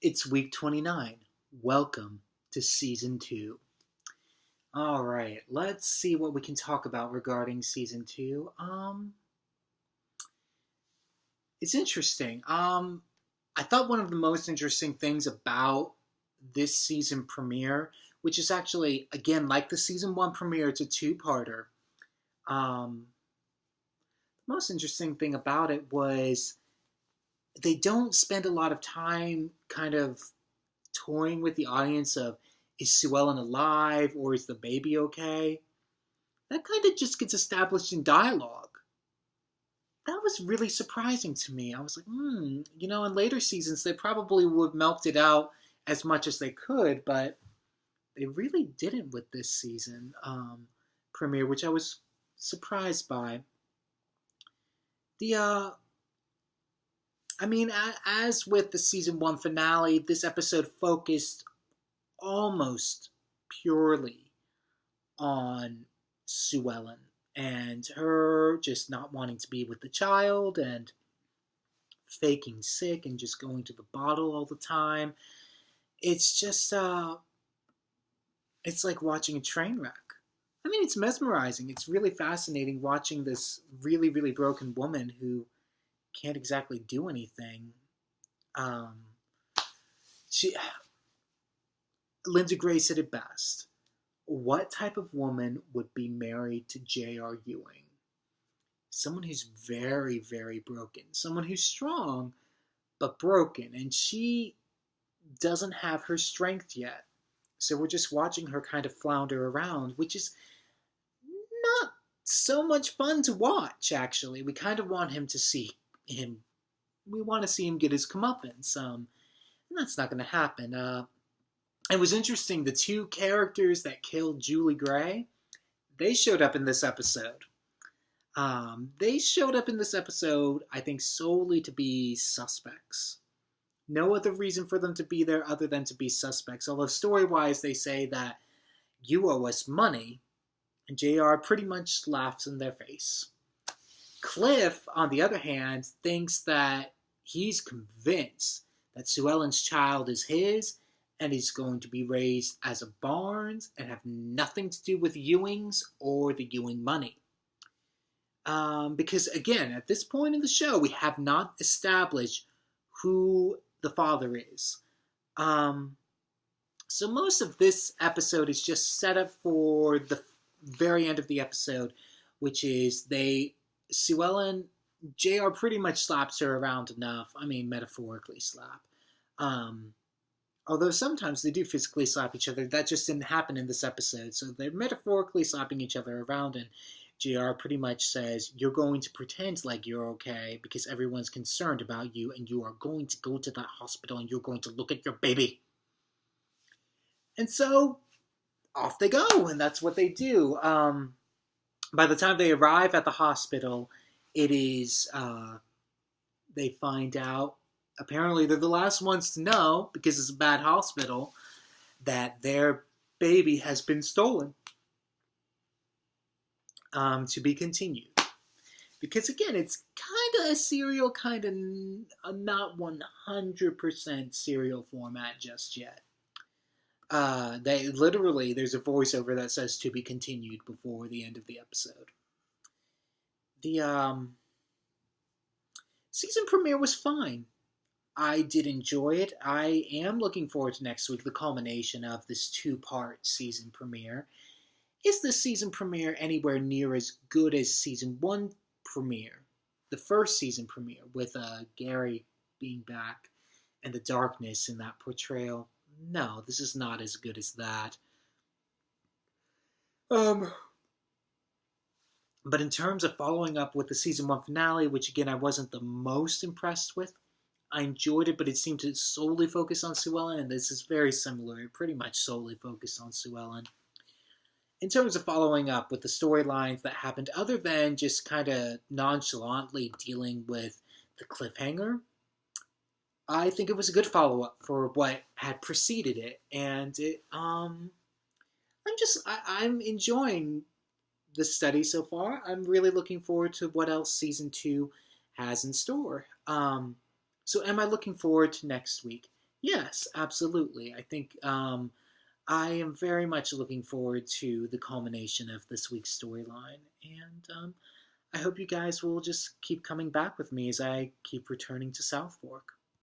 It's week 29. Welcome to season 2. All right, let's see what we can talk about regarding season 2. It's interesting. I thought one of the most interesting things about this season premiere, which is actually again like the season 1 premiere, it's a two-parter. Um, the most interesting thing about it was they don't spend a lot of time kind of toying with the audience of, is Sue Ellen alive or is the baby okay? That kind of just gets established in dialogue. That was really surprising to me. I was like, in later seasons they probably would have milked it out as much as they could, but they really didn't with this season premiere, which I was surprised by. The as with the season 1 finale, this episode focused almost purely on Sue Ellen and her just not wanting to be with the child and faking sick and just going to the bottle all the time. It's just, it's like watching a train wreck. I mean, it's mesmerizing. It's really fascinating watching this really, really broken woman who can't exactly do anything. She Lindsay Gray said it best. What type of woman would be married to J.R. Ewing? Someone who's very, very broken. Someone who's strong, but broken. And she doesn't have her strength yet. So we're just watching her kind of flounder around, which is not so much fun to watch, actually. We kind of want him to see him. We want to see him get his comeuppance. And that's not going to happen. It was interesting, the two characters that killed Julie Gray, they showed up in this episode. They showed up in this episode, I think, solely to be suspects. No other reason for them to be there other than to be suspects. Although story-wise, they say that you owe us money, and JR pretty much laughs in their face. Cliff, on the other hand, thinks that he's convinced that Sue Ellen's child is his, and he's going to be raised as a Barnes and have nothing to do with Ewings or the Ewing money. Because, again, at this point in the show, we have not established who the father is. So most of this episode is just set up for the very end of the episode, which is Sue Ellen, JR pretty much slaps her around enough. I mean, metaphorically slap. Although sometimes they do physically slap each other. That just didn't happen in this episode. So they're metaphorically slapping each other around, and JR pretty much says, you're going to pretend like you're okay because everyone's concerned about you, and you are going to go to that hospital and you're going to look at your baby. And so off they go, and that's what they do. By the time they arrive at the hospital, it is, they find out, apparently they're the last ones to know, because it's a bad hospital, that their baby has been stolen. To be continued. Because again, it's kind of a serial, kind of a not 100% serial format just yet. There's a voiceover that says to be continued before the end of the episode. The season premiere was fine. I did enjoy it. I am looking forward to next week, the culmination of this two-part season premiere. Is the season premiere anywhere near as good as season 1 premiere? The first season premiere with Gary being back and the darkness in that portrayal? No, this is not as good as that. But in terms of following up with the season 1 finale, which again I wasn't the most impressed with, I enjoyed it, but it seemed to solely focus on Sue Ellen, and this is very similar. It pretty much solely focused on Sue Ellen. In terms of following up with the storylines that happened, other than just kind of nonchalantly dealing with the cliffhanger, I think it was a good follow-up for what had preceded it, and I'm enjoying the study so far. I'm really looking forward to what else season 2 has in store. So am I looking forward to next week? Yes, absolutely. I think I am very much looking forward to the culmination of this week's storyline. And I hope you guys will just keep coming back with me as I keep returning to South Fork.